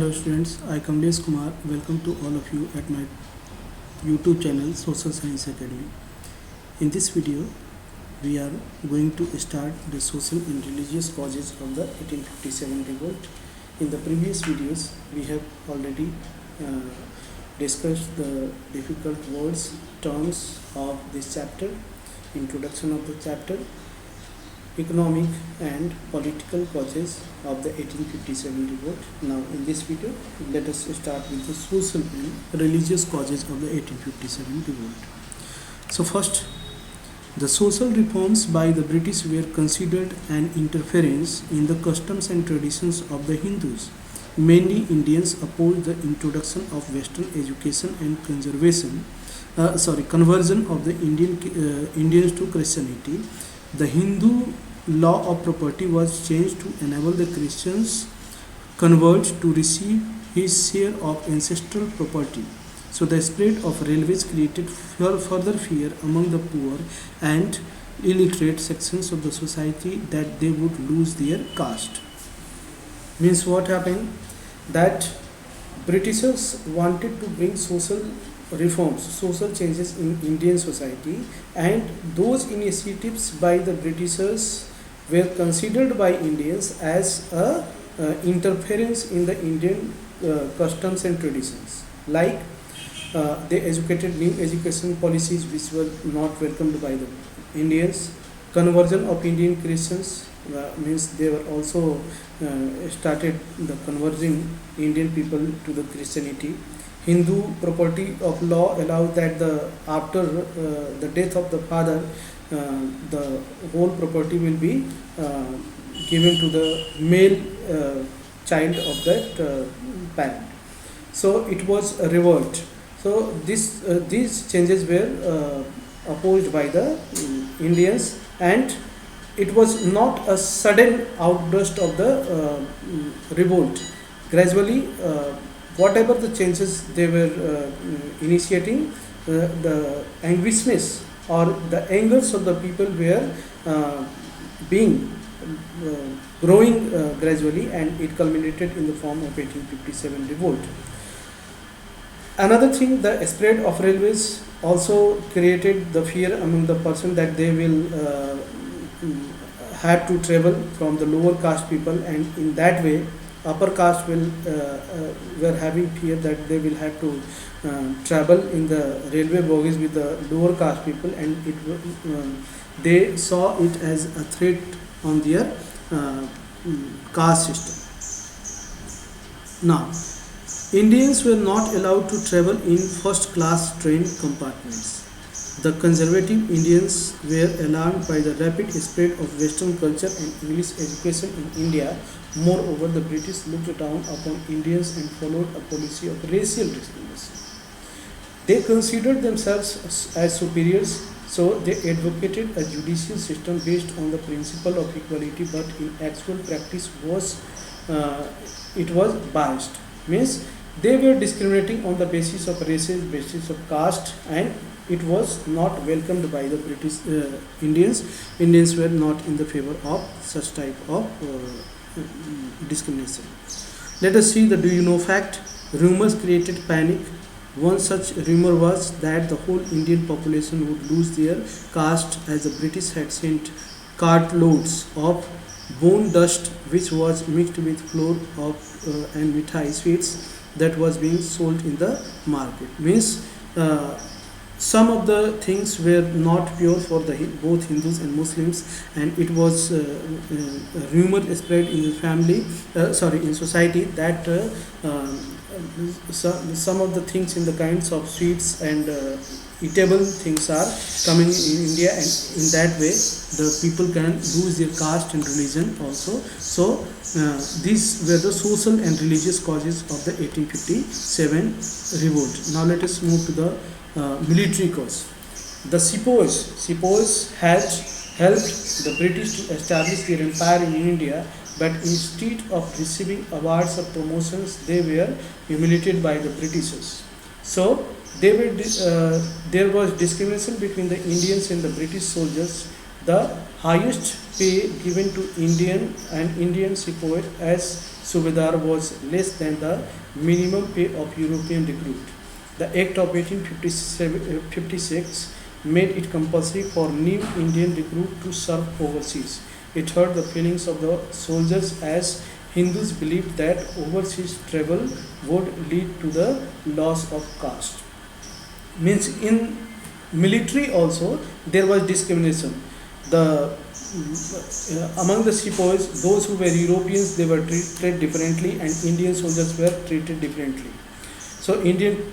Hello students, I Kamlesh Kumar. Welcome to all of you at my YouTube channel Social Science Academy. In this video, we are going to start the social and religious causes of the 1857 revolt. In the previous videos, we have already discussed the difficult words, terms of this chapter, introduction of the chapter, economic and political causes of the 1857 revolt. Now in this video, let us start with the social and religious causes of the 1857 revolt. So first, the social reforms by the British were considered an interference in the customs and traditions of the Hindus. Many Indians opposed the introduction of Western education and conversion of the Indians to Christianity. The Hindu law of property was changed to enable the Christians converts to receive his share of ancestral property. So the spread of railways created further fear among the poor and illiterate sections of the society that they would lose their caste. Means what happened? That Britishers wanted to bring social reforms, social changes in Indian society, and those initiatives by the Britishers were considered by Indians as a interference in the Indian customs and traditions. Like they educated new education policies which were not welcomed by the Indians. Conversion of Indian Christians means they were also started the converting Indian people to the Christianity. Hindu property of law allowed that after the death of the father, the whole property will be given to the male child of that parent. So it was a revolt. So these changes were opposed by the Indians, and it was not a sudden outburst of the revolt. Gradually, whatever the changes they were initiating, the anguishness or the angers of the people were being growing gradually, and it culminated in the form of 1857 revolt. Another thing, the spread of railways also created the fear among the person that they will have to travel from the lower caste people, and in that way upper caste will were having fear that they will have to travel in the railway bogies with the lower caste people, and they saw it as a threat on their caste system. Now, Indians were not allowed to travel in first class train compartments. The conservative Indians were alarmed by the rapid spread of Western culture and English education in India. Moreover, the British looked down upon Indians and followed a policy of racial discrimination. They considered themselves as superiors, so they advocated a judicial system based on the principle of equality, but in actual practice it was biased. Means they were discriminating on the basis of races, basis of caste, and it was not welcomed by the British Indians. Indians were not in the favor of such type of discrimination. Let us see the do you know fact. Rumors created panic. One such rumor was that the whole Indian population would lose their caste, as the British had sent cartloads of bone dust which was mixed with flour and mithai sweets that was being sold in the market. Means some of the things were not pure for both Hindus and Muslims, and it was rumor spread in the family, in society, that some of the things in the kinds of sweets and eatable things are coming in India, and in that way the people can lose their caste and religion also. So these were the social and religious causes of the 1857 revolt. Now let us move to the military cause. The Sepoys had helped the British to establish their empire in India, but instead of receiving awards or promotions, they were humiliated by the Britishers. So there was discrimination between the Indians and the British soldiers. The highest pay given to Indian and Indian sepoy as Subedar was less than the minimum pay of European recruit. The Act of 1856 made it compulsory for new Indian recruit to serve overseas. It hurt the feelings of the soldiers, as Hindus believed that overseas travel would lead to the loss of caste. Means in military also there was discrimination. The among the sepoys, those who were Europeans, they were treated differently, and Indian soldiers were treated differently. So Indian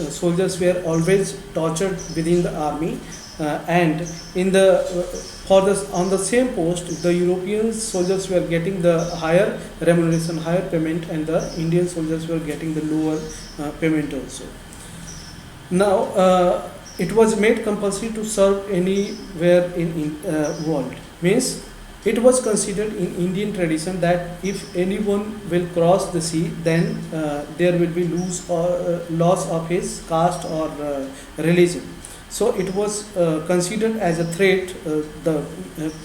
soldiers were always tortured within the army, and in the for the on the same post, the European soldiers were getting the higher remuneration, higher payment, and the Indian soldiers were getting the lower payment also. Now, it was made compulsory to serve anywhere in world. Means it was considered in Indian tradition that if anyone will cross the sea, then there will be loss of his caste or religion. So it was considered as a threat.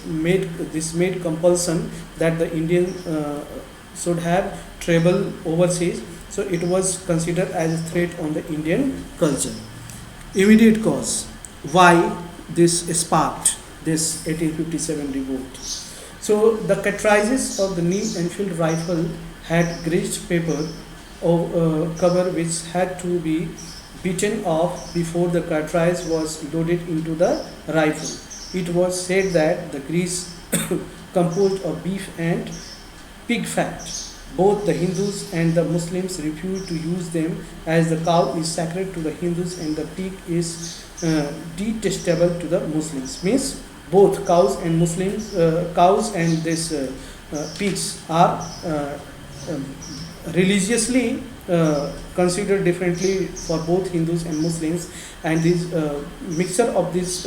Made compulsion that the Indian should have travel overseas. So it was considered as a threat on the Indian culture. Immediate cause why this sparked this 1857 revolt. So the cartridges of the New Enfield rifle had greased paper cover which had to be beaten off before the cartridge was loaded into the rifle. It was said that the grease composed of beef and pig fat. Both the Hindus and the Muslims refused to use them, as the cow is sacred to the Hindus and the pig is detestable to the Muslims. Means both cows and this pigs are religiously considered differently for both Hindus and Muslims, and this mixture of these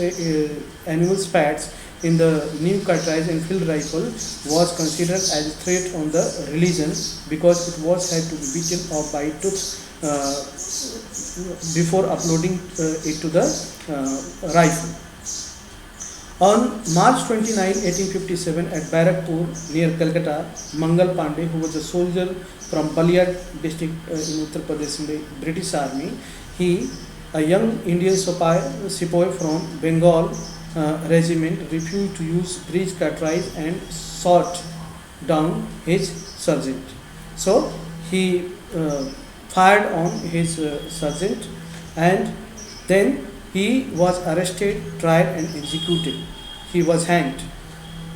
animals' fats in the new cartridge and field rifle was considered as a threat on the religion, because it was had to be beaten off by tooth before uploading it to the rifle. On March 29, 1857, at Barakpur near Calcutta, Mangal Pandey, who was a soldier from Ballia district in Uttar Pradesh in the British Army, a young Indian sepoy from Bengal regiment, refused to use greased cartridge and shot down his sergeant. So he fired on his sergeant, and then he was arrested, tried, and executed. He was hanged.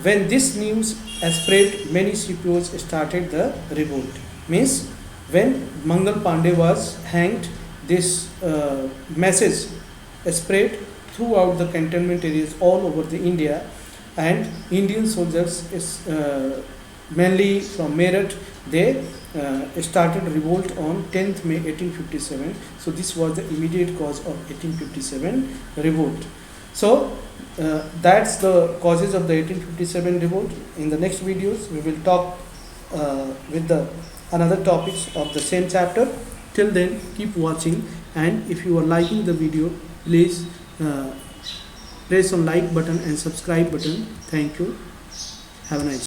When this news spread, many sepoys started the revolt. Means when Mangal Pandey was hanged, this message spread throughout the cantonment areas all over the India, and Indian soldiers mainly from Meerut, they started revolt on 10th May 1857. So this was the immediate cause of 1857 revolt. So that's the causes of the 1857 revolt. In the next videos we will talk with the another topics of the same chapter. Till then, keep watching, and if you are liking the video, please press on like button and subscribe button. Thank you. Have a nice day.